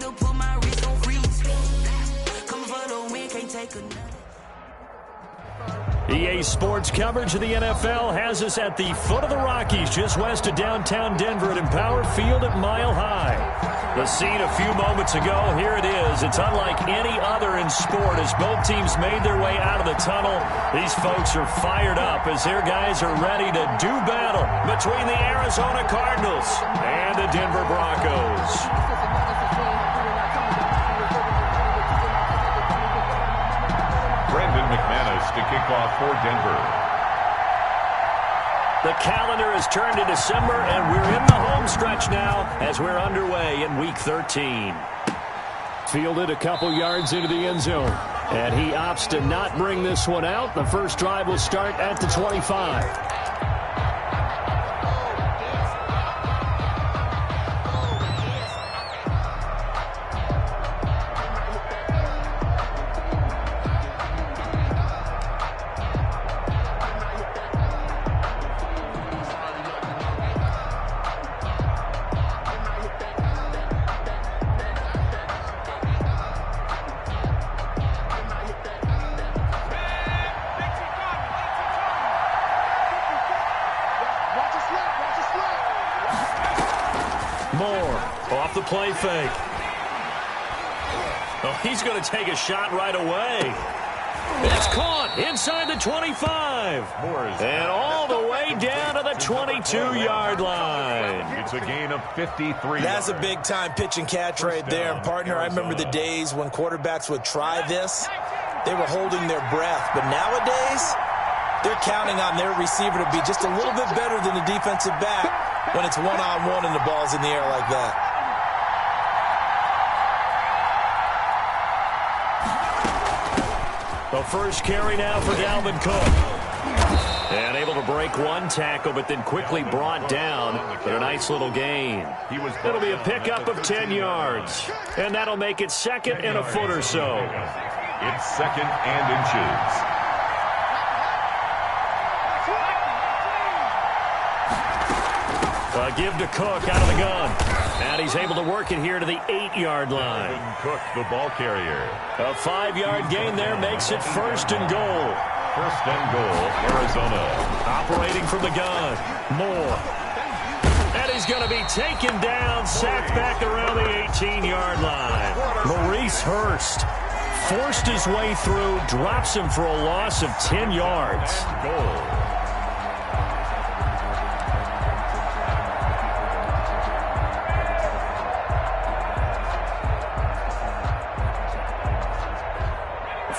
to put my wrist on freeze. Coming for the win, can't take another. EA Sports coverage of the NFL has us at the foot of the Rockies, just west of downtown Denver at Empower Field at Mile High. The scene a few moments ago, here it is. It's unlike any other in sport as both teams made their way out of the tunnel. These folks are fired up as their guys are ready to do battle between the Arizona Cardinals and the Denver Broncos. Brandon McManus to kick off for Denver. The calendar has turned to December, and we're in the home stretch now as we're underway in Week 13. Fielded a couple yards into the end zone, and he opts to not bring this one out. The first drive will start at the 25. Play fake. Oh, he's going to take a shot right away. It's caught inside the 25. And all the way down to the 22-yard line. It's a gain of 53. That's a big-time pitch and catch right there. And, partner, I remember the days when quarterbacks would try this. They were holding their breath. But nowadays, they're counting on their receiver to be just a little bit better than the defensive back when it's one-on-one and the ball's in the air like that. The first carry now for Dalvin Cook. And able to break one tackle, but then quickly brought down. But a nice little gain. It'll be a pickup of 10 yards. And that'll make it second and a foot or so. It's second and inches. Give to Cook out of the gun. And he's able to work it here to the 8-yard line. Cook, the ball carrier. A 5-yard gain there makes it first and goal. First and goal, Arizona. Operating from the gun. Moore. And he's going to be taken down, sacked back around the 18-yard line. Maurice Hurst forced his way through, drops him for a loss of 10 yards. Goal.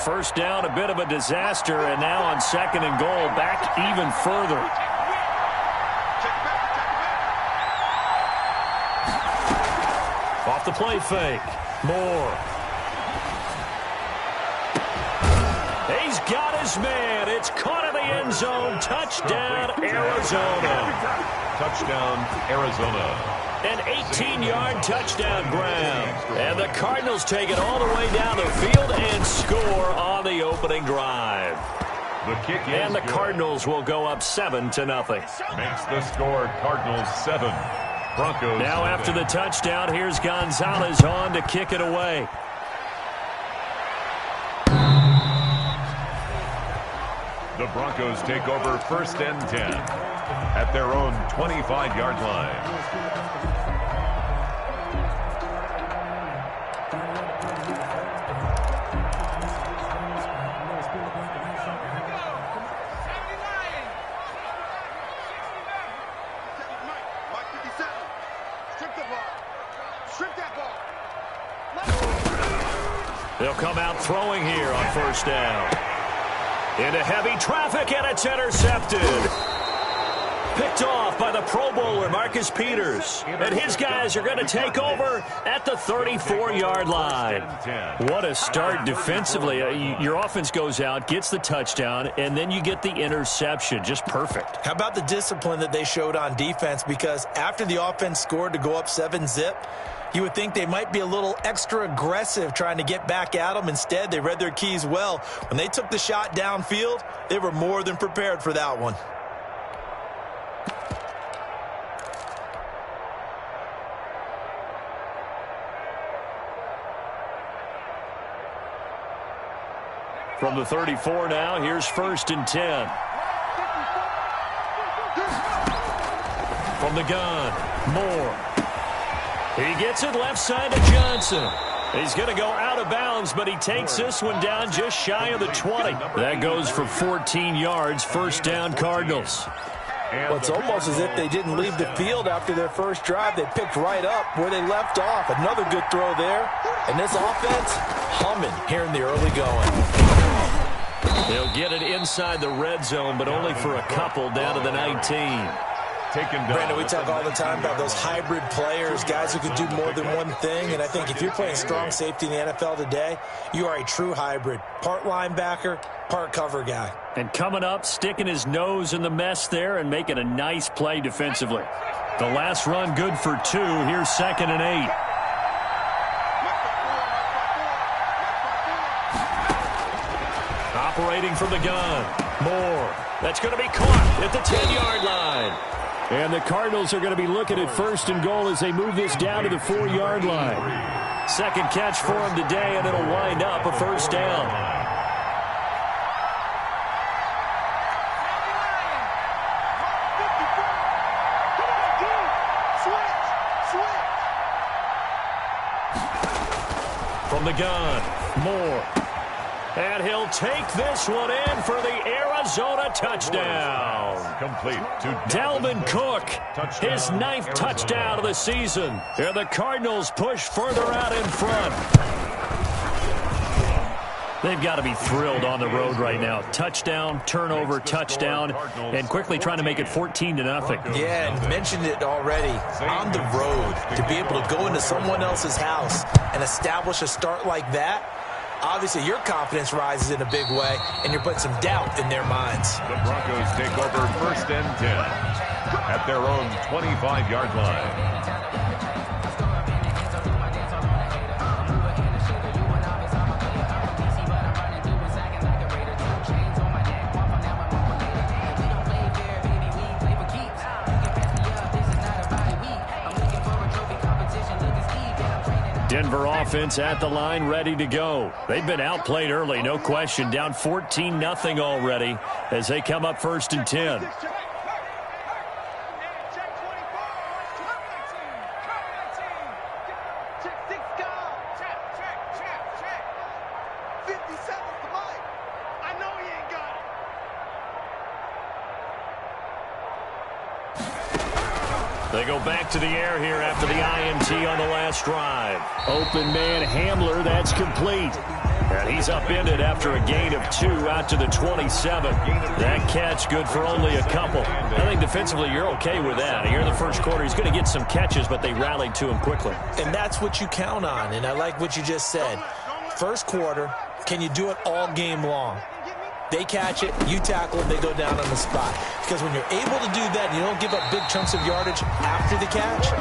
First down, a bit of a disaster, and now on second and goal, back even further. Off the play fake. Moore. He's got his man. It's caught in the end zone. Touchdown, Arizona. Touchdown, Arizona. An 18-yard touchdown grab. And the Cardinals take it all the way down the field and score on the opening drive. The kick is and the good. Cardinals will go up 7-0. Makes the score Cardinals 7. Broncos. Now after the touchdown, here's Gonzalez on to kick it away. The Broncos take over first and 10 at their own 25-yard line. They'll come out throwing here on first down. Into heavy traffic, and it's intercepted. Picked off by the Pro Bowler, Marcus Peters. And his guys are going to take over at the 34-yard line. What a start defensively. Your offense goes out, gets the touchdown, and then you get the interception. Just perfect. How about the discipline that they showed on defense? Because after the offense scored to go up 7-0, you would think they might be a little extra aggressive trying to get back at them. Instead, they read their keys well. When they took the shot downfield, they were more than prepared for that one. From the 34 now, here's 1st and 10. From the gun, Moore. He gets it left side to Johnson. He's going to go out of bounds, but he takes this one down just shy of the 20. That goes for 14 yards, 1st down Cardinals. Well, it's almost as if they didn't leave the field after their first drive. They picked right up where they left off. Another good throw there. And this offense, humming here in the early going. They'll get it inside the red zone, but only for a couple down to the 19. Brandon, we talk all the time about those hybrid players, guys who can do more than one thing. And I think if you're playing strong safety in the NFL today, you are a true hybrid. Part linebacker, part cover guy. And coming up, sticking his nose in the mess there and making a nice play defensively. The last run good for 2. Here's 2nd and 8. Operating from the gun. Moore. That's going to be caught at the 10-yard line. And the Cardinals are going to be looking at 1st and goal as they move this down to the 4-yard line. Second catch for him today, and it'll wind up a 1st down. From the gun, Moore. And he'll take this one in for the Arizona touchdown. Complete to Dalvin Cook, his 9th touchdown of the season. And the Cardinals push further out in front. They've got to be thrilled on the road right now. Touchdown, turnover, touchdown, and quickly trying to make it 14-0. Yeah, and mentioned it already. On the road, to be able to go into someone else's house and establish a start like that, obviously your confidence rises in a big way, and you're putting some doubt in their minds. The Broncos take over 1st and 10 at their own 25-yard line. Denver offense at the line, ready to go. They've been outplayed early, no question. Down 14-0 already as they come up 1st and 10. They go back to the air here after the INT on the last drive. Open man Hamler, that's complete. And he's upended after a gain of 2 out to the 27. That catch good for only a couple. I think defensively you're okay with that. Here in the first quarter, he's going to get some catches, but they rallied to him quickly. And that's what you count on, and I like what you just said. First quarter, can you do it all game long? They catch it, you tackle them, they go down on the spot. Because when you're able to do that, you don't give up big chunks of yardage after the catch,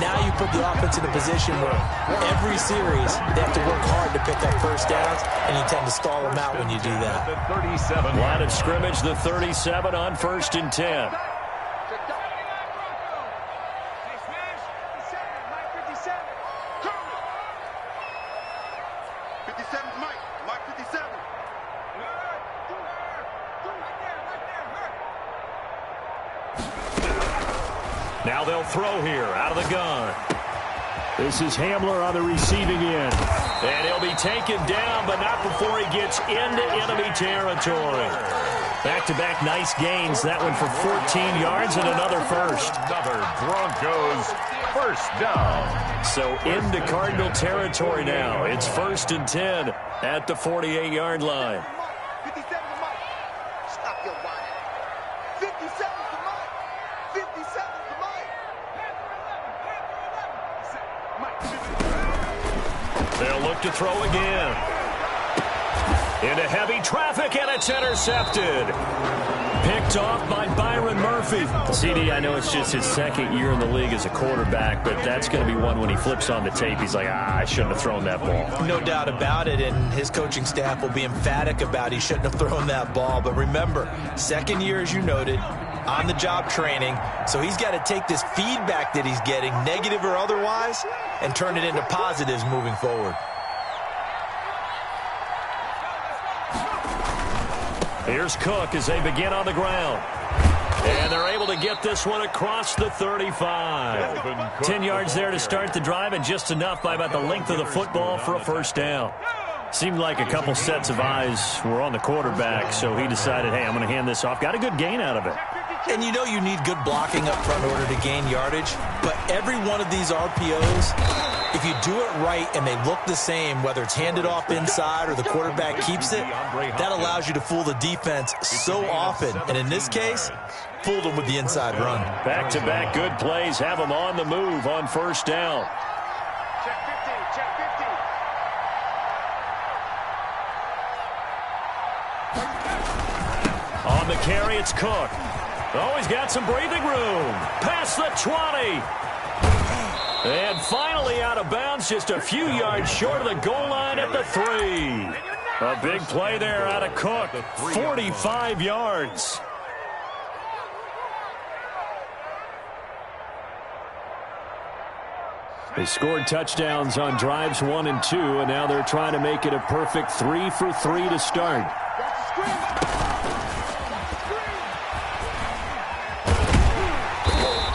now you put the offense in a position where every series they have to work hard to pick up first downs, and you tend to stall them out when you do that. Line of scrimmage, the 37 on 1st and 10. Now they'll throw here out of the gun. This is Hamler on the receiving end. And he'll be taken down, but not before he gets into enemy territory. Back-to-back nice gains. That one for 14 yards and another first. Another Broncos first down. So into Cardinal territory now. It's 1st and 10 at the 48-yard line. They'll look to throw again. Into heavy traffic, and it's intercepted. Picked off by Byron Murphy. CD, I know it's just his 2nd year in the league as a quarterback, but that's going to be one when he flips on the tape. He's like, I shouldn't have thrown that ball. No doubt about it, and his coaching staff will be emphatic about he shouldn't have thrown that ball. But remember, 2nd year, as you noted, on-the-job training, so he's got to take this feedback that he's getting, negative or otherwise, and turn it into positives moving forward. Here's Cook as they begin on the ground. And they're able to get this one across the 35. 10 yards there to start the drive, and just enough by about the length of the football for a first down. Seemed like a couple sets of eyes were on the quarterback, so he decided, hey, I'm going to hand this off. Got a good gain out of it. And you know you need good blocking up front in order to gain yardage, but every one of these RPOs, if you do it right and they look the same, whether it's handed off inside or the quarterback keeps it, that allows you to fool the defense so often. And in this case, fooled them with the inside run. Back-to-back good plays have them on the move on first down. Check 50, check 50. On the carry, it's Cook. Oh, he's got some breathing room. Past the 20. And finally out of bounds, just a few yards short of the goal line at the 3. A big play there out of Cook. 45 yards. They scored touchdowns on drives 1 and 2, and now they're trying to make it a perfect 3 for 3 to start.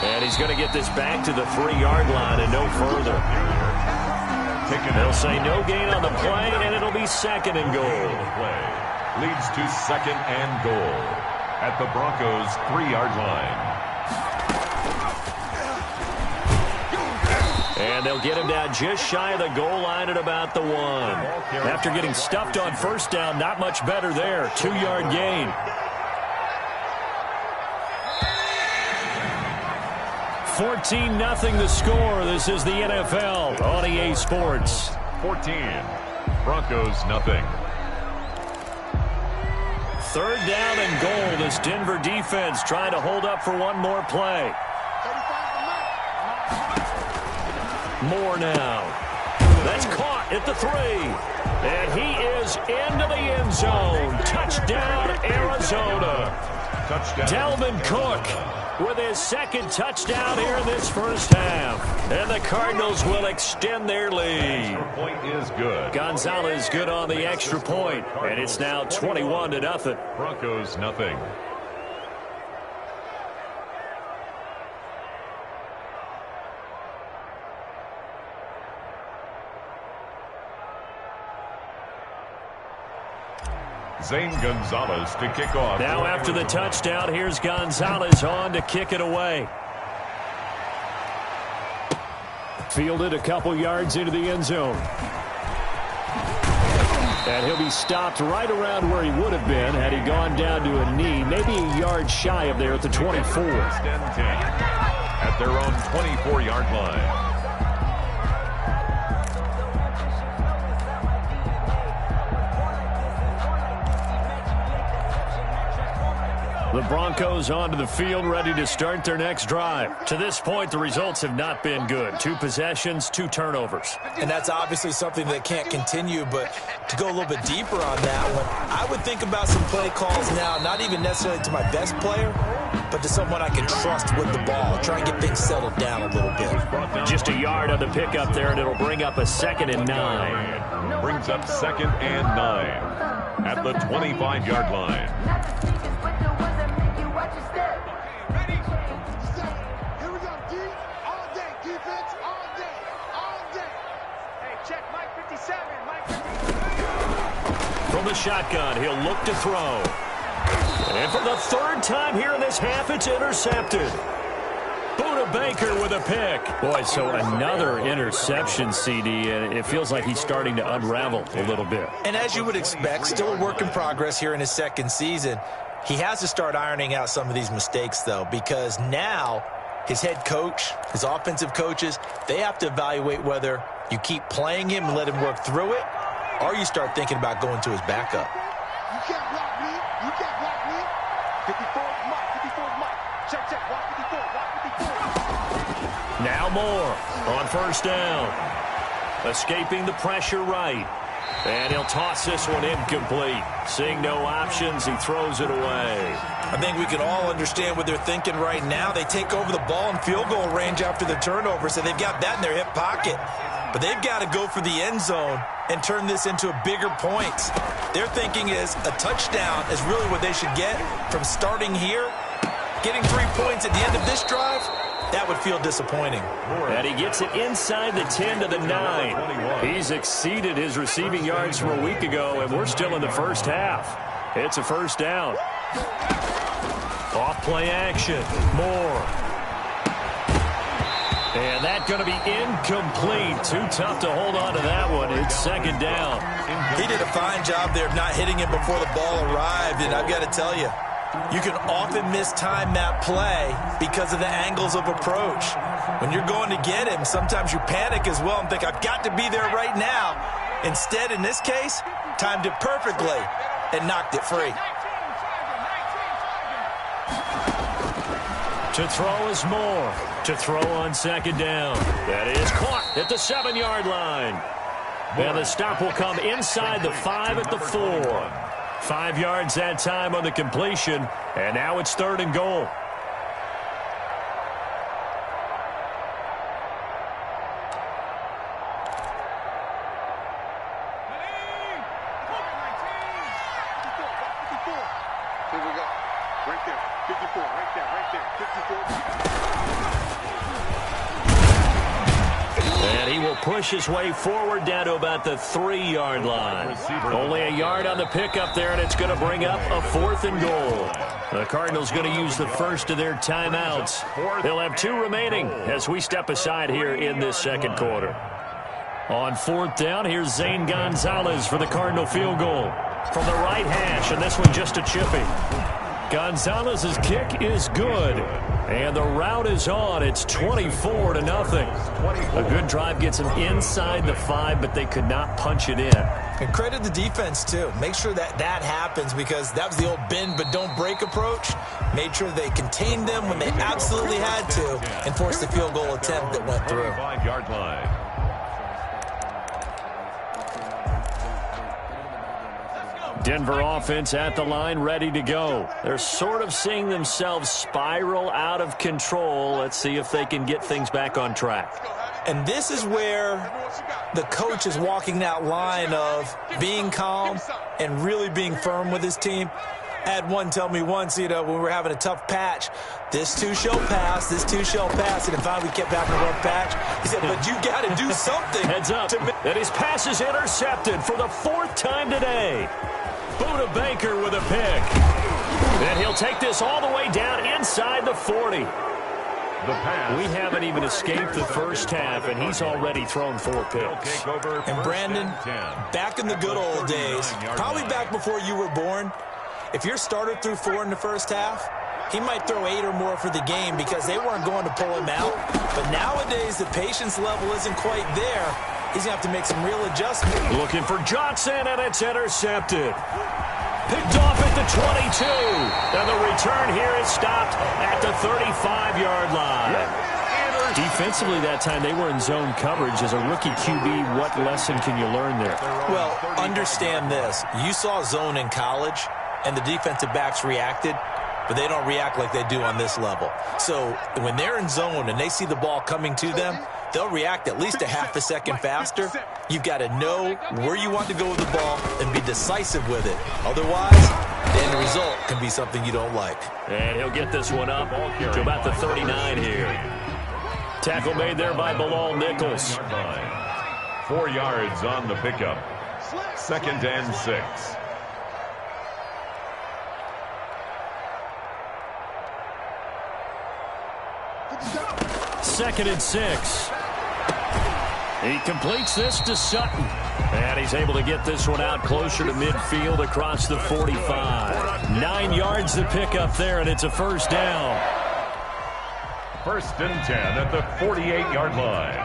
And he's going to get this back to the 3-yard line and no further. They'll say no gain on the play, and it'll be second and goal. Leads to second and goal at the Broncos' 3-yard line. And they'll get him down just shy of the goal line at about the 1. After getting stuffed on first down, not much better there. 2-yard gain. 14-0 the score. This is the NFL on EA Sports. 14. Broncos nothing. Third down and goal. This Denver defense trying to hold up for one more play. Moore now. That's caught at the 3. And he is into the end zone. Touchdown, Arizona. Touchdown. Dalvin Cook with his second touchdown here in this first half. And the Cardinals will extend their lead. Point is good. Gonzalez good on the extra point. And it's now 21-0. Broncos nothing. Zane Gonzalez to kick off. Now after the touchdown, here's Gonzalez on to kick it away. Fielded a couple yards into the end zone. And he'll be stopped right around where he would have been had he gone down to a knee, maybe a yard shy of there at the 24. At their own 24-yard line. The Broncos onto the field, ready to start their next drive. To this point, the results have not been good. 2 possessions, 2 turnovers. And that's obviously something that can't continue, but to go a little bit deeper on that one, I would think about some play calls now, not even necessarily to my best player, but to someone I can trust with the ball. Try and get things settled down a little bit. Just a yard on the pickup there, and it'll bring up a 2nd and 9. Brings up 2nd and 9 at the 25-yard line. From the shotgun, he'll look to throw. And for the 3rd time here in this half, it's intercepted. Buda Baker with a pick. Boy, so another interception, CD, and it feels like he's starting to unravel a little bit. And as you would expect, still a work in progress here in his 2nd season. He has to start ironing out some of these mistakes, though, because now his head coach, his offensive coaches, they have to evaluate whether you keep playing him and let him work through it, or you start thinking about going to his backup. You can't block me. You can't block me. 54 is Mike. 54 is Mike. Check, check. Block 54. Block 54. Now Moore on first down. Escaping the pressure right. And he'll toss this one incomplete. Seeing no options, he throws it away. I think we can all understand what they're thinking right now. They take over the ball in field goal range after the turnover, so they've got that in their hip pocket. But they've got to go for the end zone and turn this into a bigger points. Their thinking is a touchdown is really what they should get from starting here. Getting 3 points at the end of this drive, that would feel disappointing. And he gets it inside the 10 to the 9. He's exceeded his receiving yards from a week ago, and we're still in the first half. It's a first down. Off play action. Moore. And that's going to be incomplete. Too tough to hold on to that one. It's second down. He did a fine job there of not hitting him before the ball arrived, and I've got to tell you, you can often mistime that play because of the angles of approach. When you're going to get him, sometimes you panic as well and think, I've got to be there right now. Instead, in this case, timed it perfectly and knocked it free. To throw is Moore. To throw on second down. That is caught at the 7-yard line. And the stop will come inside the 5 at the 4. 5 yards that time on the completion, and now it's 3rd and goal. Here we go. Right there. 54. Right there. Right there. 54. And he will push his way forward down to about the 3-yard line. Only a yard on the pickup there, and it's going to bring up a 4th and goal. The Cardinals going to use the first of their timeouts. They'll have 2 remaining as we step aside here in this second quarter. On 4th down, here's Zane Gonzalez for the Cardinal field goal. From the right hash, and this one just a chippy. Gonzalez's kick is good. And the route is on. It's 24-0. A good drive gets them inside the 5, but they could not punch it in. And credit the defense, too. Make sure that happens because that was the old bend but don't break approach. Made sure they contained them when they absolutely had to and forced the field goal attempt that went through. 5-yard line. Denver offense at the line, ready to go. They're sort of seeing themselves spiral out of control. Let's see if they can get things back on track. And this is where the coach is walking that line of being calm and really being firm with his team. I had one tell me once, when we were having a tough patch, this too shall pass, this too shall pass. And finally we kept having a rough patch. He said, but you got to do something. Heads up. And his pass is intercepted for the 4th time today. Buda Baker with a pick. And he'll take this all the way down inside the 40. We haven't even escaped the first half, and he's already thrown 4 picks. And Brandon, back in the good old days, probably back before you were born, if your starter threw 4 in the first half, he might throw 8 or more for the game because they weren't going to pull him out. But nowadays, the patience level isn't quite there. He's going to have to make some real adjustments. Looking for Johnson, and it's intercepted. Picked off at the 22. And the return here is stopped at the 35-yard line. Defensively that time, they were in zone coverage. As a rookie QB, what lesson can you learn there? Well, understand this. You saw zone in college, and the defensive backs reacted, but they don't react like they do on this level. So when they're in zone and they see the ball coming to them, they'll react at least a half a second faster. You've got to know where you want to go with the ball and be decisive with it. Otherwise, the end result can be something you don't like. And he'll get this one up to about the 39 here. Tackle made there by Bilal Nichols. 4 yards on the pickup. 2nd and 6. Second and 6. He completes this to Sutton. And he's able to get this one out closer to midfield across the 45. 9 yards to pick up there, and it's a first down. 1st and 10 at the 48-yard line.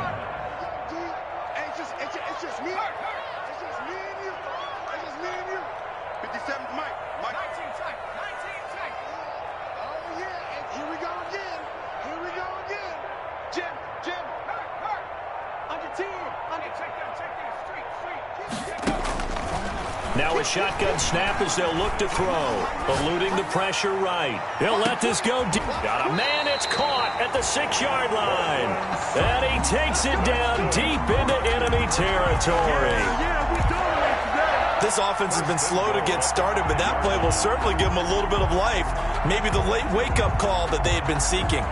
It's just me. It's just me and you. It's just me and you. 57, Mike. 19 tight. Oh, yeah. And here we go again. Jim. Under team. Check that. Street. Now a shotgun snap as they'll look to throw. Eluding the pressure right. He'll let this go deep. Got a man, it's caught at the 6-yard line. And he takes it down deep into enemy territory. This offense has been slow to get started, but that play will certainly give them a little bit of life. Maybe the late wake-up call that they had been seeking.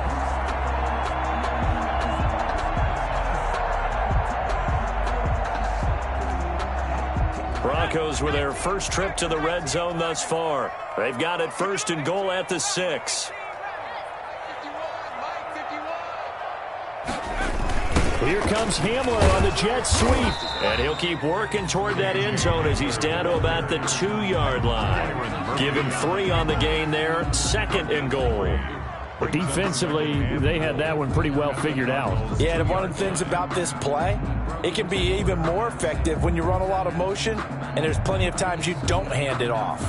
Broncos with their first trip to the red zone thus far. They've got it 1st and goal at the 6. Here comes Hamler on the jet sweep. And he'll keep working toward that end zone as he's down to about the 2-yard line. Give him 3 on the gain there. 2nd and goal. But defensively, they had that one pretty well figured out. Yeah, and one of the things about this play, it can be even more effective when you run a lot of motion, and there's plenty of times you don't hand it off.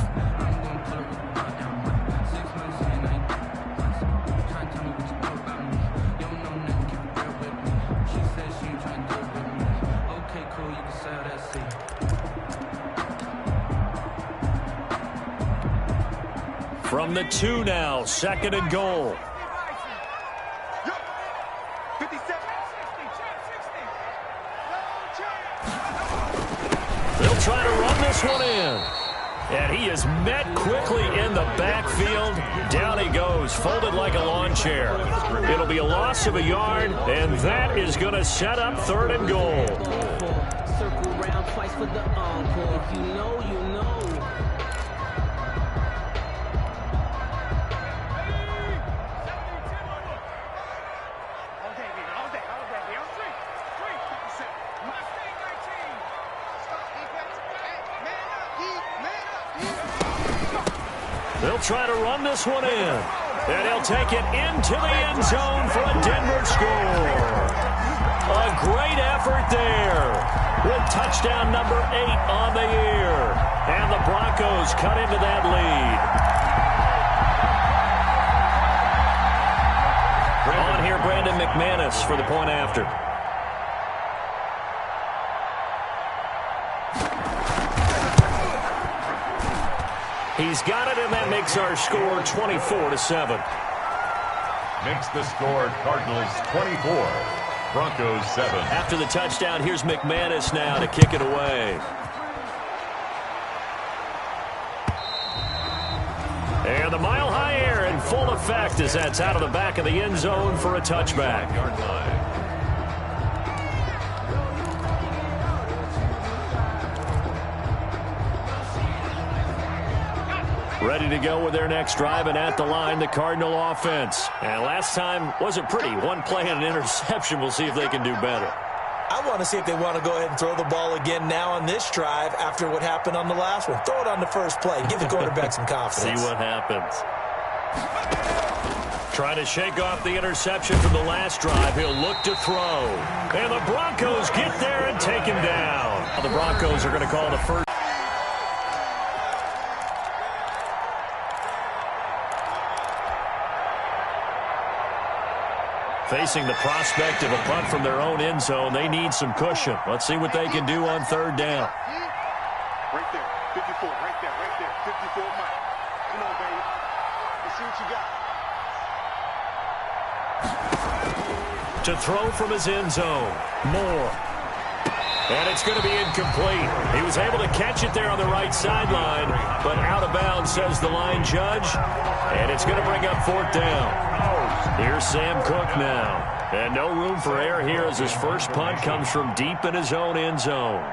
From the 2 now, 2nd and goal. 57. They'll try to run this one in. And he is met quickly in the backfield. Down he goes, folded like a lawn chair. It'll be a loss of a yard, and that is going to set up 3rd and goal. Circle round twice for the encore. If you know, you know. They'll try to run this one in. And he'll take it into the end zone for a Denver score. A great effort there. With touchdown number 8 on the year. And the Broncos cut into that lead. On here, Brandon McManus for the point after. He's got it, and that makes our score 24-7. Makes the score Cardinals 24, Broncos 7. After the touchdown, here's McManus now to kick it away. And the mile-high air in full effect as that's out of the back of the end zone for a touchback. Yard line. Ready to go with their next drive, and at the line, the Cardinal offense. And last time wasn't pretty. One play and an interception. We'll see if they can do better. I want to see if they want to go ahead and throw the ball again now on this drive after what happened on the last one. Throw it on the first play. Give the quarterback some confidence. See what happens. Trying to shake off the interception from the last drive. He'll look to throw. And the Broncos get there and take him down. The Broncos are going to call the first. Facing the prospect of a punt from their own end zone, they need some cushion. Let's see what they can do on 3rd down. Right there, 54, right there, 54 Mike. Come on, baby. Let's see what you got. To throw from his end zone, Moore. And it's going to be incomplete. He was able to catch it there on the right sideline, but out of bounds, says the line judge. And it's going to bring up 4th down. Here's Sam Cook now. And no room for error here as his first punt comes from deep in his own end zone.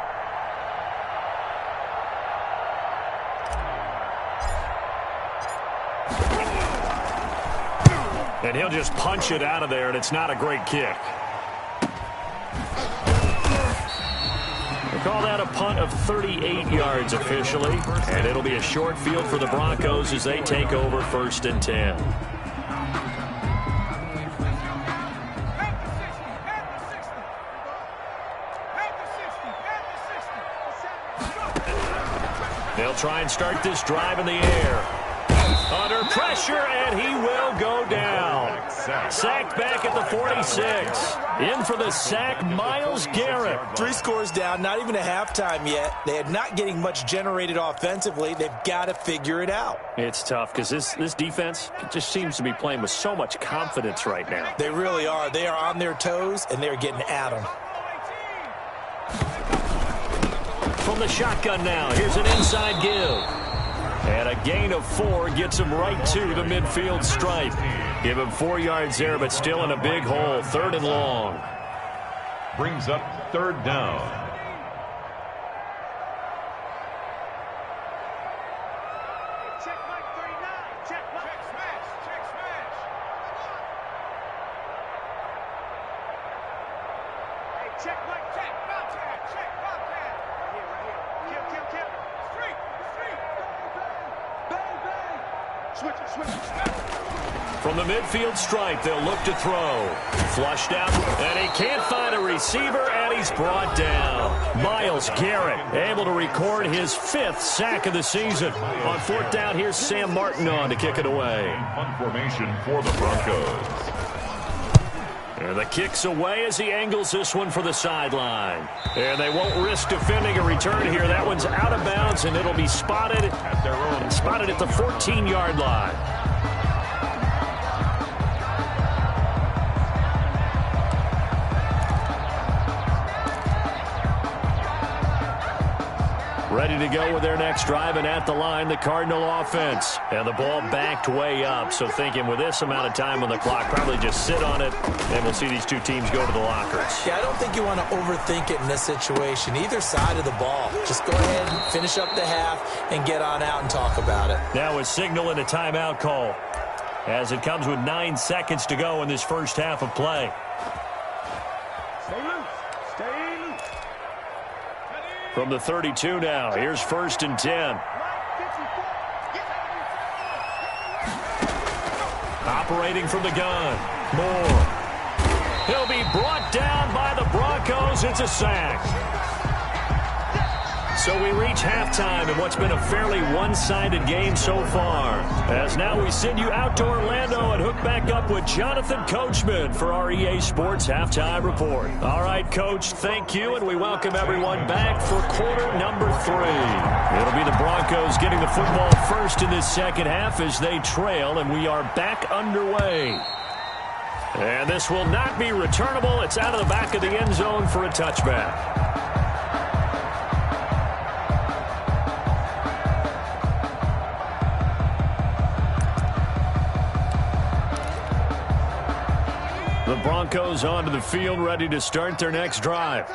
And he'll just punch it out of there, and it's not a great kick. We'll call that a punt of 38 yards officially. And it'll be a short field for the Broncos as they take over 1st and 10. They'll try and start this drive in the air. Under pressure, and he will go down. Sacked back at the 46. In for the sack, Myles Garrett. 3 scores down, not even a halftime yet. They are not getting much generated offensively. They've got to figure it out. It's tough because this defense just seems to be playing with so much confidence right now. They really are. They are on their toes, and they're getting at them. From the shotgun now, here's an inside give. And a gain of 4 gets him right to the midfield stripe. Give him 4 yards there, but still in a big hole. 3rd and long. Brings up 3rd down. Check Mike 39. Check Mike. Check smash. Check smash. Hey, check Mike. Check Bobcat. Check Bobcat. Here, right here. Kill, kill, kill. Street. Street. Bang, bang. Switch it, switch it. From the midfield stripe, they'll look to throw. Flushed out, and he can't find a receiver, and he's brought down. Myles Garrett able to record his 5th sack of the season. On 4th down, here's Sam Martin on to kick it away. Punt formation for the Broncos. And the kick's away as he angles this one for the sideline. And they won't risk defending a return here. That one's out of bounds, and it'll be spotted at their own. Spotted at the 14-yard line. Ready to go with their next drive, and at the line, the Cardinal offense. And the ball backed way up, so thinking with this amount of time on the clock, probably just sit on it, and we'll see these two teams go to the lockers. Yeah, I don't think you want to overthink it in this situation. Either side of the ball. Just go ahead and finish up the half and get on out and talk about it. Now a signal and a timeout call as it comes with 9 seconds to go in this first half of play. Stay loose. Stay loose. From the 32 now, here's 1st and 10. Operating from the gun. Moore. He'll be brought down by the Broncos. It's a sack. So we reach halftime in what's been a fairly one-sided game so far. As now we send you out to Orlando and hook back up with Jonathan Coachman for our EA Sports Halftime Report. All right, Coach, thank you, and we welcome everyone back for quarter number 3. It'll be the Broncos getting the football first in this second half as they trail, and we are back underway. And this will not be returnable. It's out of the back of the end zone for a touchback. The Broncos onto the field, ready to start their next drive.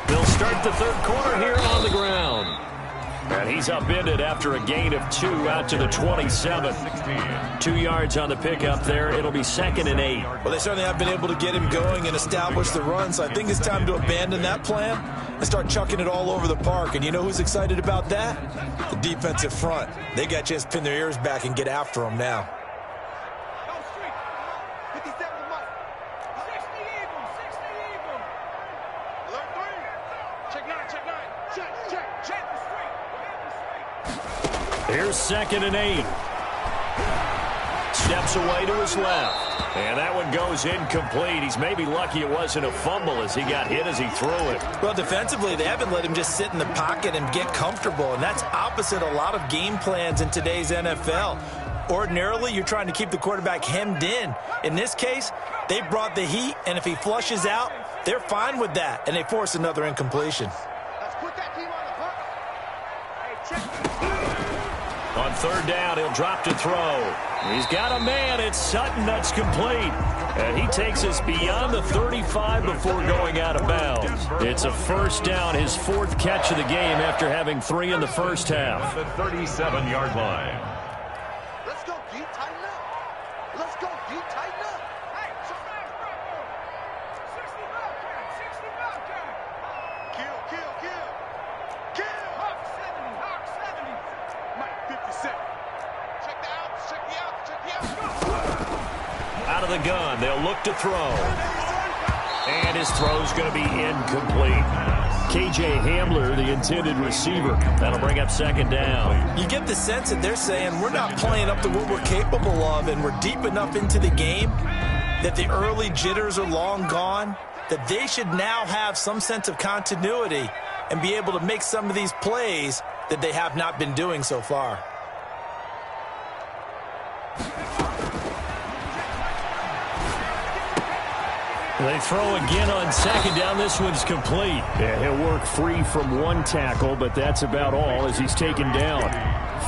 They'll start the 3rd quarter here on the ground. And he's upended after a gain of 2 out to the 27. 2 yards on the pickup there. It'll be 2nd and 8. Well, they certainly have been able to get him going and establish the run, so I think it's time to abandon that plan and start chucking it all over the park. And you know who's excited about that? The defensive front. They got a chance to pin their ears back and get after him now. Here's 2nd and 8. Steps away to his left. And that one goes incomplete. He's maybe lucky it wasn't a fumble as he got hit as he threw it. Well, defensively, they haven't let him just sit in the pocket and get comfortable, and that's opposite a lot of game plans in today's NFL. Ordinarily, you're trying to keep the quarterback hemmed in. In this case, they brought the heat, and if he flushes out, they're fine with that, and they force another incompletion. Let's put that team on the hook. Hey, check. On 3rd down, he'll drop to throw. He's got a man. It's Sutton that's complete. And he takes us beyond the 35 before going out of bounds. It's a 1st down, his 4th catch of the game after having 3 in the first half. The 37-yard line. Let's go, D. Tighten up. Let's go, D. Tighten up. Hey, smash Bronco. 60 Bobcat. 60 Bobcat. Kill, kill, kill. Kill. Hawk 70. Hawk 70. Mike 57. Check the outs. Check the outs. Check the outs. Out of the gun, they'll look to throw. And his throw's going to be incomplete. KJ Hamler, the intended receiver. That'll bring up second down. You get the sense that they're saying we're not playing up to what we're capable of, and we're deep enough into the game that the early jitters are long gone, that they should now have some sense of continuity and be able to make some of these plays that they have not been doing so far. They throw again on second down. This one's complete. Yeah, he'll work free from one tackle, but that's about all as he's taken down.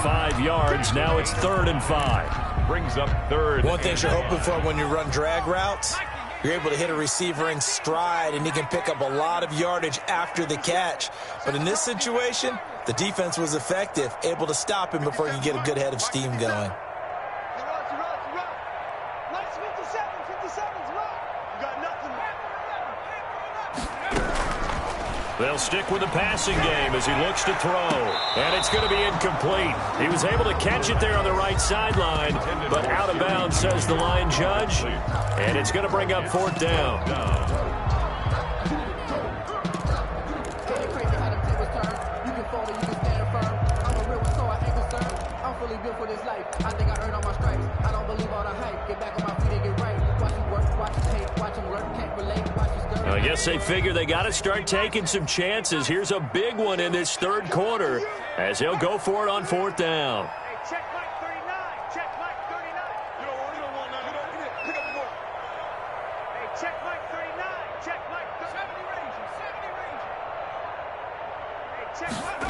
5 yards. Now it's 3rd and 5. Brings up 3rd. One thing you're hoping for when you run drag routes, you're able to hit a receiver in stride, and he can pick up a lot of yardage after the catch. But in this situation, the defense was effective, able to stop him before he could get a good head of steam going. They'll stick with the passing game as he looks to throw. And it's going to be incomplete. He was able to catch it there on the right sideline, but out of bounds, says the line judge. And it's going to bring up 4th down. I guess they figure they got to start taking some chances. Here's a big one in this 3rd quarter as he'll go for it on 4th down. Check Mike 39. Check Mike 39. You don't want that. Pick up the ball. Hey, check Mike 39. Check Mike 70 Ranger. 70 Ranger. Hey, check Mike.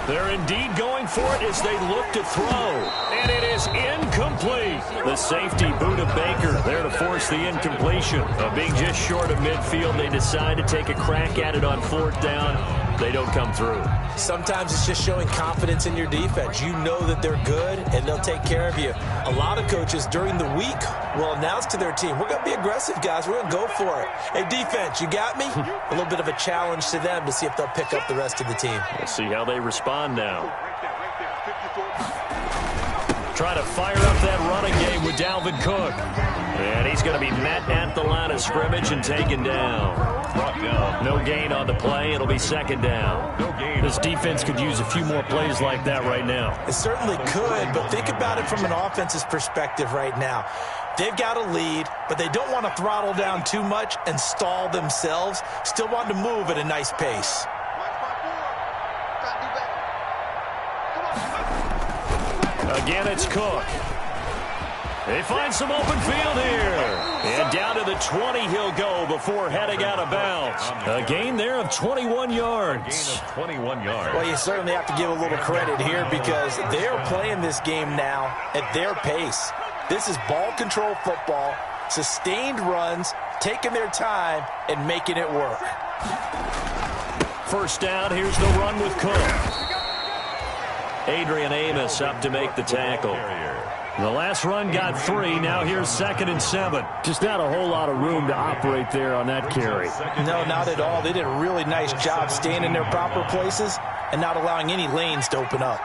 They're indeed going for it as they look to throw. And it is incomplete. The safety, Buda Baker, there to force the incompletion. Being just short of midfield, they decide to take a crack at it on 4th down. They don't come through. Sometimes it's just showing confidence in your defense. You know that they're good, and they'll take care of you. A lot of coaches during the week will announce to their team, we're going to be aggressive, guys. We're going to go for it. Hey, defense, you got me? A little bit of a challenge to them to see if they'll pick up the rest of the team. We'll see how they respond now. Try to fire up that running game with Dalvin Cook. And he's going to be met at the line of scrimmage and taken down. Brought down. No gain on the play. It'll be 2nd down. No gain. This defense could use a few more plays like that right now. It certainly could, but think about it from an offense's perspective right now. They've got a lead, but they don't want to throttle down too much and stall themselves. Still want to move at a nice pace. Again, it's Cook. They find some open field here. And down to the 20 he'll go before heading out of bounds. A gain there of 21 yards. Gain of 21 yards. Well, you certainly have to give a little credit here because they are playing this game now at their pace. This is ball control football, sustained runs, taking their time, and making it work. 1st down, here's the run with Cook. Adrian Amos up to make the tackle. The last run got 3. Now here's 2nd and 7. Just not a whole lot of room to operate there on that carry. No, not at all. They did a really nice job staying in their proper places and not allowing any lanes to open up.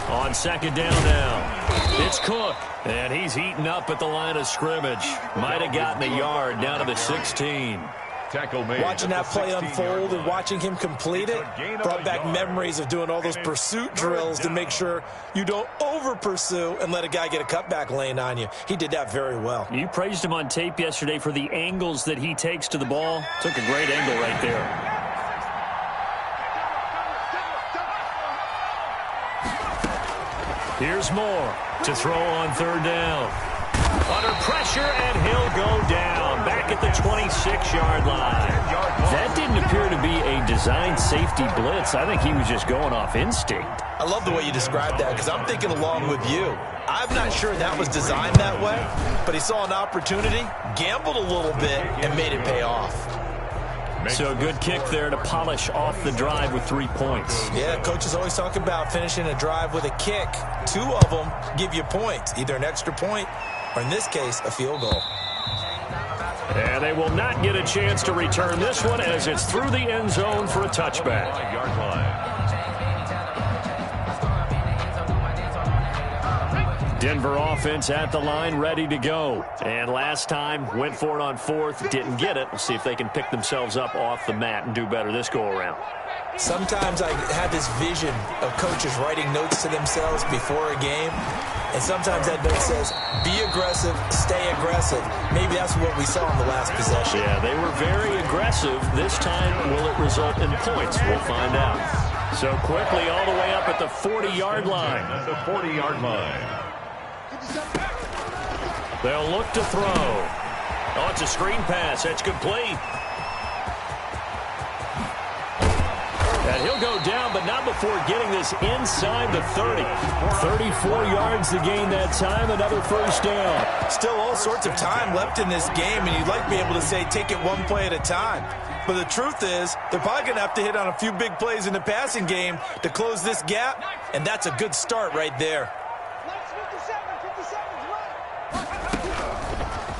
On 2nd down now, it's Cook. And he's eaten up at the line of scrimmage. Might have gotten a yard down to the 16. Tackle made. Watching that play unfold and watching him complete it brought back memories of doing all those pursuit drills to make sure you don't over-pursue and let a guy get a cutback lane on you. He did that very well. You praised him on tape yesterday for the angles that he takes to the ball. Took a great angle right there. Here's Moore to throw on 3rd down. Under pressure, and he'll go down. Back at the 26-yard line. That didn't appear to be a designed safety blitz. I think he was just going off instinct. I love the way you described that because I'm thinking along with you. I'm not sure that was designed that way, but he saw an opportunity, gambled a little bit, and made it pay off. So a good kick there to polish off the drive with 3 points. Yeah, coaches always talk about finishing a drive with a kick. 2 of them give you points, either an extra point or, in this case, a field goal. And they will not get a chance to return this one as it's through the end zone for a touchback. 5-yard line. Denver offense at the line, ready to go. And last time, went for it on fourth, didn't get it. We'll see if they can pick themselves up off the mat and do better this go-around. Sometimes I have this vision of coaches writing notes to themselves before a game, and sometimes that note says, be aggressive, stay aggressive. Maybe that's what we saw in the last possession. Yeah, they were very aggressive. This time, will it result in points? We'll find out. So quickly all the way up at the 40-yard line. At the 40-yard line. They'll look to throw. Oh, it's a screen pass. That's complete. And he'll go down, but not before getting this inside the 30. 34 yards to gain that time, another first down. Still all sorts of time left in this game, and you'd like to be able to say take it one play at a time. But the truth is, they're probably going to have to hit on a few big plays in the passing game to close this gap, and that's a good start right there.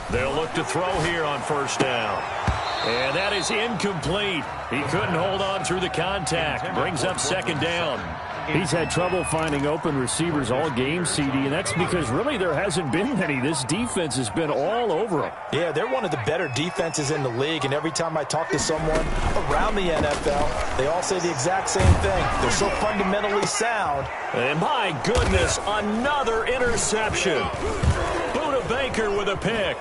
They'll look to throw here on first down. And that is incomplete. He couldn't hold on through the contact. Brings up second down. He's had trouble finding open receivers all game, CD, and that's because really there hasn't been many. This defense has been all over him. Yeah, they're one of the better defenses in the league, and every time I talk to someone around the NFL, they all say the exact same thing. They're so fundamentally sound. And my goodness, another interception. Buda Baker with a pick.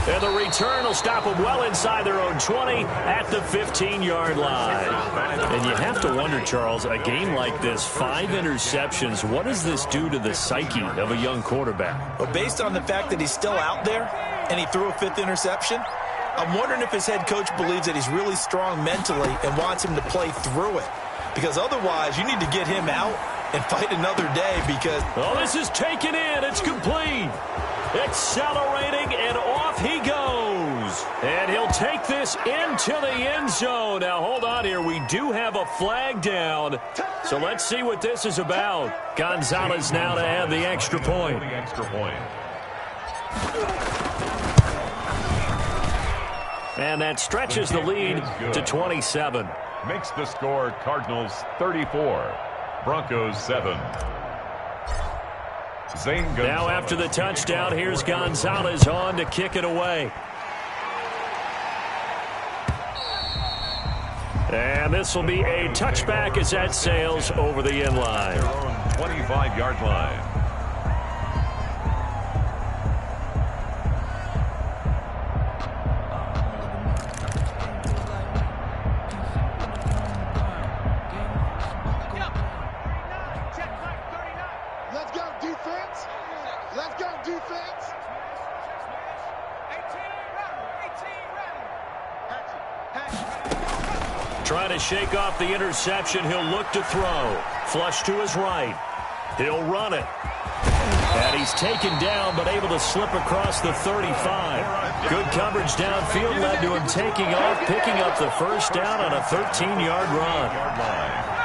And the return will stop them well inside their own 20 at the 15-yard line. And you have to wonder, Charles, a game like this, 5 interceptions, what does this do to the psyche of a young quarterback? Well, based on the fact that he's still out there and he threw a 5th interception, I'm wondering if his head coach believes that he's really strong mentally and wants him to play through it. Because otherwise, you need to get him out and fight another day because... Oh, this is taken in. It's complete. Accelerating, and off he goes. And he'll take this into the end zone. Now, hold on here. We do have a flag down. So let's see what this is about. Gonzalez now to add the extra point. And that stretches the lead to 27. Makes the score Cardinals 34, Broncos 7. Now after the touchdown, here's Gonzalez on to kick it away. And this will be a touchback as that sails over the end line. Their own 25-yard line. Trying to shake off the interception. He'll look to throw. Flush to his right. He'll run it. And he's taken down, but able to slip across the 35. Good coverage downfield led to him taking off, picking up the first down on a 13-yard run.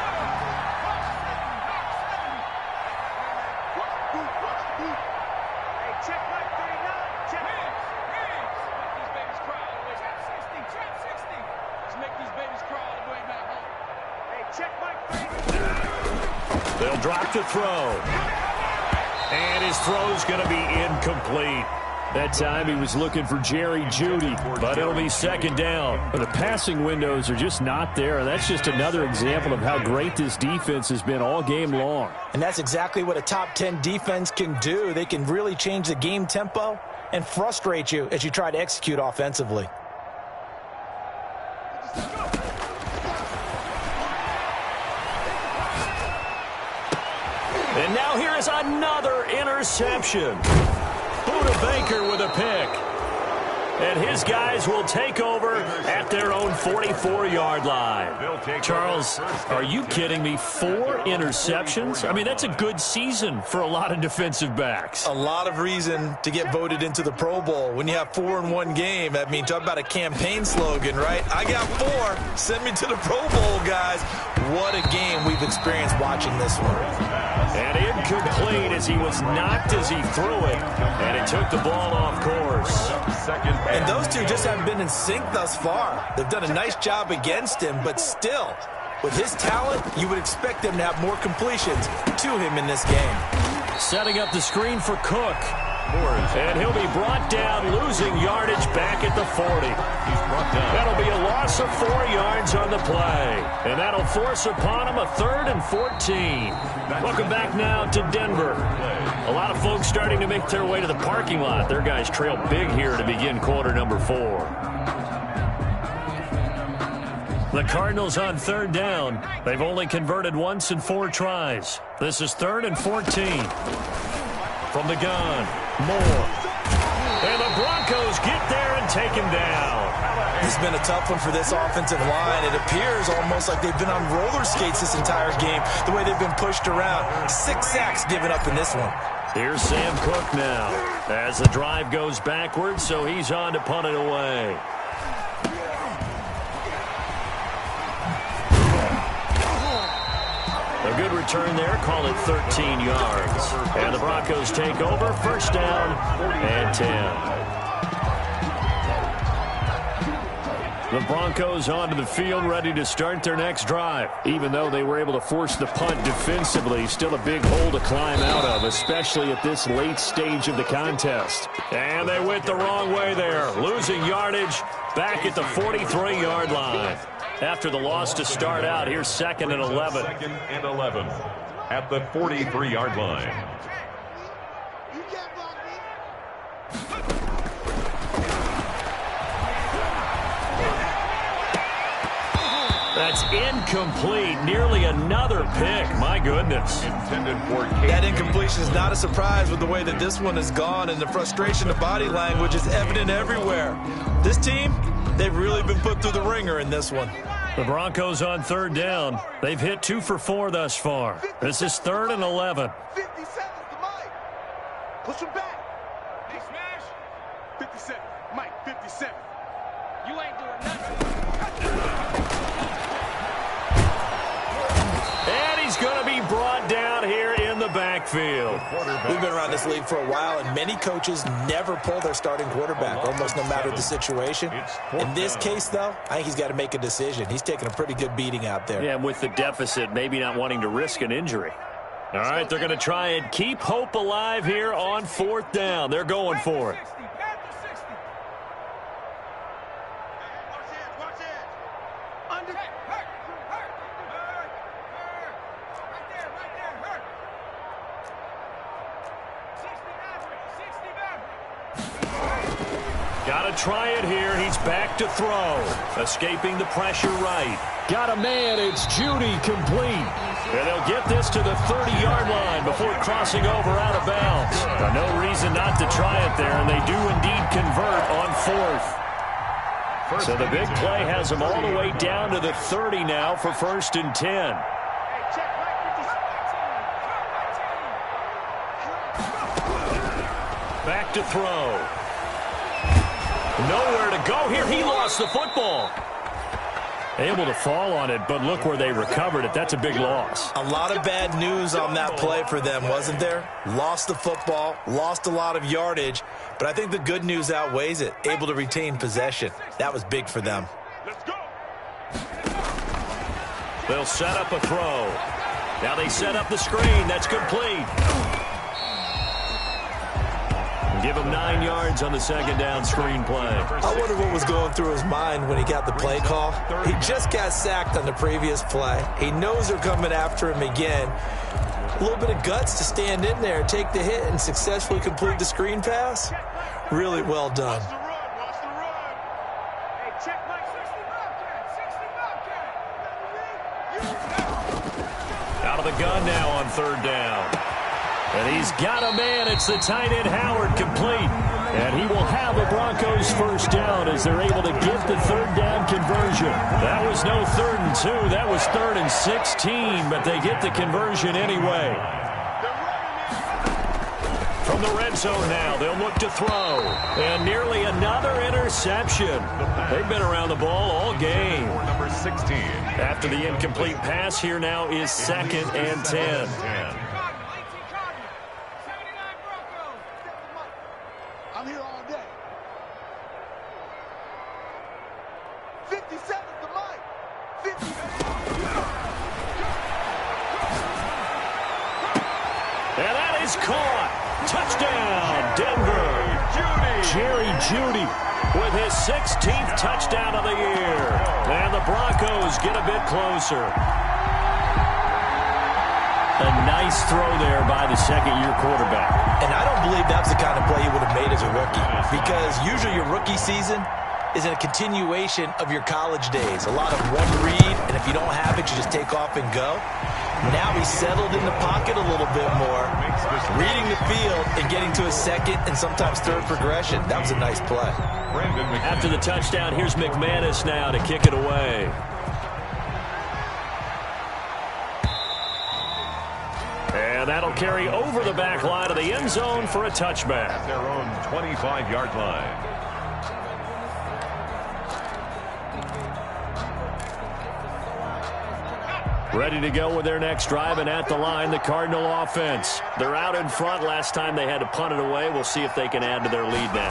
They'll drop to throw. And his throw's going to be incomplete. That time he was looking for Jerry Jeudy, but it'll be second down. But the passing windows are just not there. That's just another example of how great this defense has been all game long. And that's exactly what a top 10 defense can do. They can really change the game tempo and frustrate you as you try to execute offensively. And now here is another interception. Buda Baker with a pick. And his guys will take over at their own 44-yard line. Charles, are you kidding me? 4 interceptions? I mean, that's a good season for a lot of defensive backs. A lot of reason to get voted into the Pro Bowl. When you have 4 in one game, I mean, talk about a campaign slogan, right? I got 4. Send me to the Pro Bowl, guys. What a game we've experienced watching this one. And incomplete as he was knocked as he threw it. And it took the ball off course. And those two just haven't been in sync thus far. They've done a nice job against him, but still, with his talent, you would expect them to have more completions to him in this game. Setting up the screen for Cook. And he'll be brought down, losing yardage back at the 40. That'll be a loss of 4 yards on the play. And that'll force upon him a 3rd and 14. Welcome back now to Denver. A lot of folks starting to make their way to the parking lot. Their guys trail big here to begin quarter number 4. The Cardinals on 3rd down. They've only converted once in 4 tries. This is 3rd and 14. From the gun, Moore. And the Broncos get there and take him down. This has been a tough one for this offensive line. It appears almost like they've been on roller skates this entire game, the way they've been pushed around. 6 sacks given up in this one. Here's Sam Cook now as the drive goes backwards, so he's on to punt it away. A good return there, call it 13 yards. And the Broncos take over, 1st down and 10. The Broncos onto the field, ready to start their next drive. Even though they were able to force the punt defensively, still a big hole to climb out of, especially at this late stage of the contest. And they went the wrong way there, losing yardage back at the 43-yard line. After the loss to start out, here's 2nd and 11. 2nd and 11 at the 43-yard line. That's incomplete. Nearly another pick. My goodness. Intended for That incompletion is not a surprise with the way that this one has gone, and the frustration of body language is evident everywhere. This team, they've really been put through the ringer in this one. The Broncos on 3rd down. They've hit 2 for 4 thus far. This is 3rd and 11. 57's the Mike. Push him back. Big smash. 57. Mike, 57. You ain't doing nothing. And he's going to be brought down here in the backfield. We've been around this league for a while, and many coaches never pull their starting quarterback, almost no matter the situation. In this case, though, I think he's got to make a decision. He's taking a pretty good beating out there. Yeah, and with the deficit, maybe not wanting to risk an injury. All right, they're going to try and keep hope alive here on 4th down. They're going for it. Got to try it here. He's back to throw. Escaping the pressure right. Got a man. It's Judy, complete. And they'll get this to the 30-yard line before crossing over out of bounds. Now, no reason not to try it there, and they do indeed convert on 4th. So the big play has them all the way down to the 30 now for 1st and 10. Back to throw. Nowhere to go here. He lost the football. Able to fall on it, but look where they recovered it. That's a big loss. A lot of bad news on that play for them, wasn't there? Lost the football, lost a lot of yardage, but I think the good news outweighs it. Able to retain possession. That was big for them. Let's go. They'll set up a throw. Now they set up the screen. That's complete. Give him 9 yards on the 2nd down screen play. I wonder what was going through his mind when he got the play call. He just got sacked on the previous play. He knows they're coming after him again. A little bit of guts to stand in there, take the hit, and successfully complete the screen pass. Really well done. Out of the gun now on 3rd down. And he's got a man. It's the tight end Howard, complete. And he will have a Broncos 1st down as they're able to get the 3rd down conversion. That was no 3rd and 2. That was 3rd and 16, but they get the conversion anyway. From the red zone now, they'll look to throw. And nearly another interception. They've been around the ball all game. Number 16. After the incomplete pass, here now is 2nd and 10. I'm here all day. 57's the Mike. 57. And that is caught. Touchdown, Denver. Jerry Jeudy with his 16th touchdown of the year. And the Broncos get a bit closer. A nice throw there by the second-year quarterback. And I don't believe that's the kind of play he would have made as a rookie, because usually your rookie season is in a continuation of your college days. A lot of one read, and if you don't have it, you just take off and go. Now he's settled in the pocket a little bit more, reading the field and getting to a second and sometimes third progression. That was a nice play. After the touchdown, here's McManus now to kick it away. And that'll carry over the back line of the end zone for a touchback. At their own 25-yard line. Ready to go with their next drive, and at the line, the Cardinal offense. They're out in front. Last time they had to punt it away. We'll see if they can add to their lead now.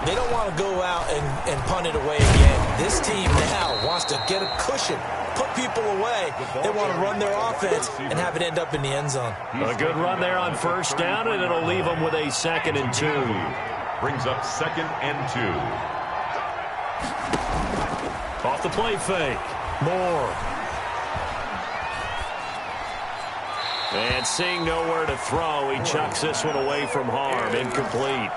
They don't want to go out and punt it away again. This team now wants to get a cushion, put people away. They want to run their offense and have it end up in the end zone. A good run there on first down, and it'll leave them with a 2nd and 2. Brings up 2nd and 2. Off the play fake. Moore. And seeing nowhere to throw, he chucks this one away from harm. Incomplete.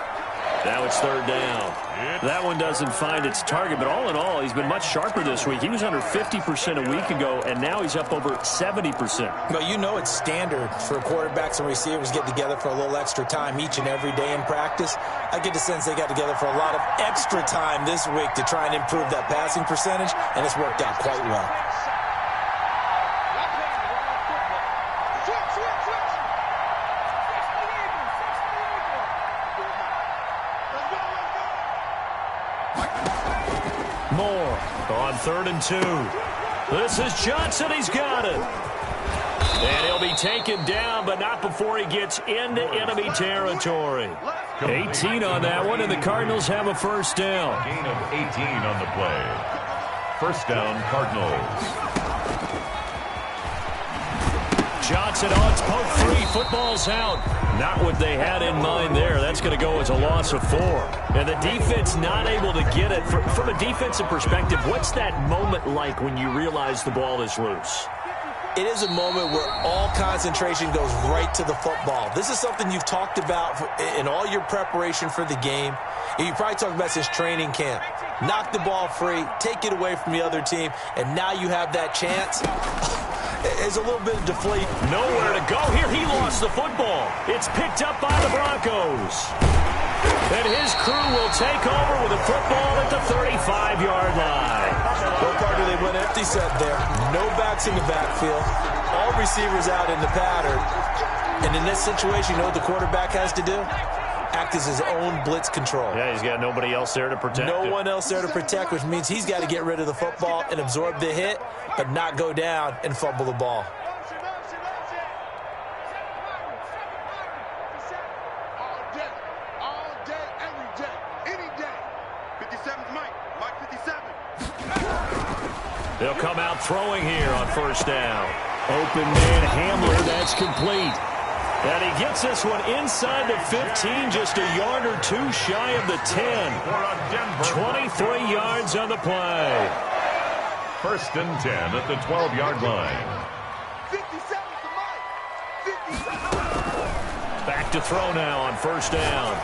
Now it's 3rd down. That one doesn't find its target, but all in all, he's been much sharper this week. He was under 50% a week ago, and now he's up over 70%. Well, you know it's standard for quarterbacks and receivers get together for a little extra time each and every day in practice. I get the sense they got together for a lot of extra time this week to try and improve that passing percentage, and it's worked out quite well. Moore on 3rd and 2. This is Johnson. He's got it. And he'll be taken down, but not before he gets into enemy territory. 18 on that one, and the Cardinals have a 1st down. Gain of 18 on the play. 1st down, Cardinals. Johnson on it's poke 3. Football's out. Not what they had in mind there. That's going to go as a loss of 4. And the defense not able to get it. From a defensive perspective, what's that moment like when you realize the ball is loose? It is a moment where all concentration goes right to the football. This is something you've talked about in all your preparation for the game. You probably talked about since training camp. Knock the ball free, take it away from the other team, and now you have that chance. It's a little bit of deflate. Nowhere to go here. He lost the football. It's picked up by the Broncos. And his crew will take over with the football at the 35-yard line. No partner, they went empty set there. No backs in the backfield. All receivers out in the pattern. And in this situation, you know what the quarterback has to do? Act as his own blitz control. Yeah, he's got nobody else there to protect No him. one else there to protect, which means he's got to get rid of the football and absorb the hit, but not go down and fumble the ball. All day, every day, any day. 57's Mike 57. They'll come out throwing here on 1st down. Open man Hamler, that's complete. And he gets this one inside the 15, just a yard or 2 shy of the 10. 23 yards on the play. 1st and 10 at the 12-yard line. 57's Mike 57. Back to throw now on 1st down.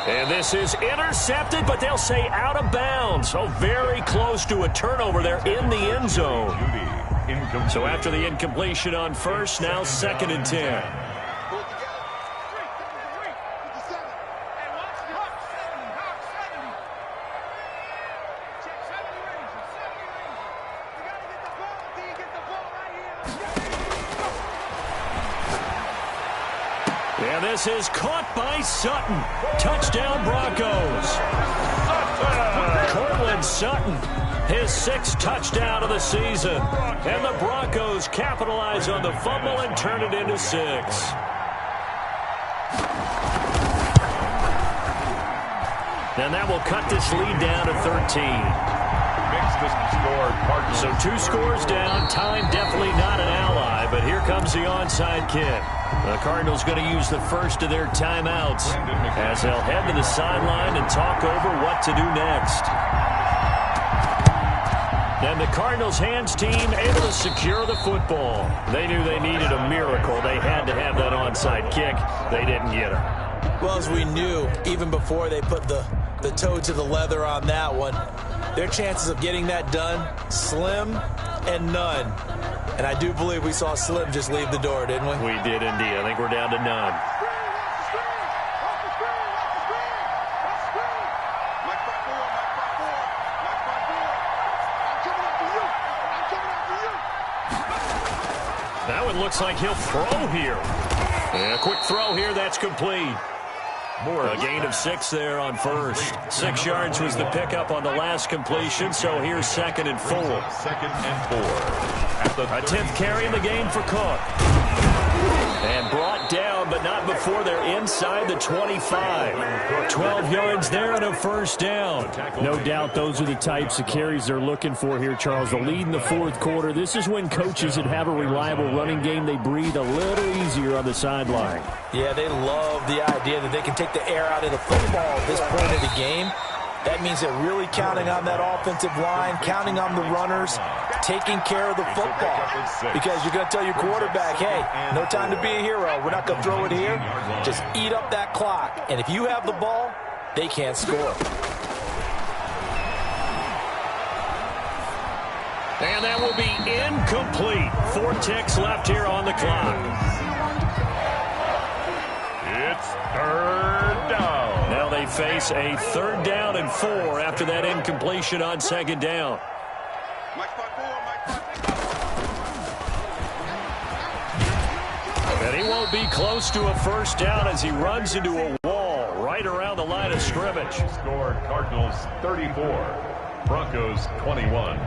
And this is intercepted, but they'll say out of bounds. So very close to a turnover there in the end zone. So after the incompletion on 1st, now 2nd and 10. And this is caught by Sutton. Touchdown, Broncos. Cortland Sutton, his 6th touchdown of the season. And the Broncos capitalize on the fumble and turn it into 6. And that will cut this lead down to 13. makes the score Cardinals. So 2 scores down. Time definitely not an ally, but here comes the onside kick. The Cardinals going to use the first of their timeouts as they'll head to the sideline and talk over what to do next. And the Cardinals' hands team able to secure the football. They knew they needed a miracle. They had to have that onside kick. They didn't get it. Well, as we knew, even before they put the toe to the leather on that one, their chances of getting that done, slim and none. And I do believe we saw Slim just leave the door, didn't we? We did indeed. I think we're down to none. That one looks like he'll throw here. And a quick throw here, that's complete. A gain of 6 there on first. 6 yards was the pickup on the last completion, so here's 2nd and 4. 2nd and 4. A 10th carry in the game for Cook. And brought down, but not before they're inside the 25. 12 yards there and a first down. No doubt those are the types of carries they're looking for here, Charles. The lead in the 4th quarter. This is when coaches that have a reliable running game, they breathe a little easier on the sideline. Yeah, they love the idea that they can take the air out of the football at this point of the game. That means they're really counting on that offensive line, counting on the runners, taking care of the football. Because you're going to tell your quarterback, hey, no time to be a hero. We're not going to throw it here. Just eat up that clock. And if you have the ball, they can't score. And that will be incomplete. 4 ticks left here on the clock. It's 3rd down. Now they face a 3rd down and 4 after that incompletion on 2nd down. And he won't be close to a first down as he runs into a wall right around the line of scrimmage. Score Cardinals 34, Broncos 21.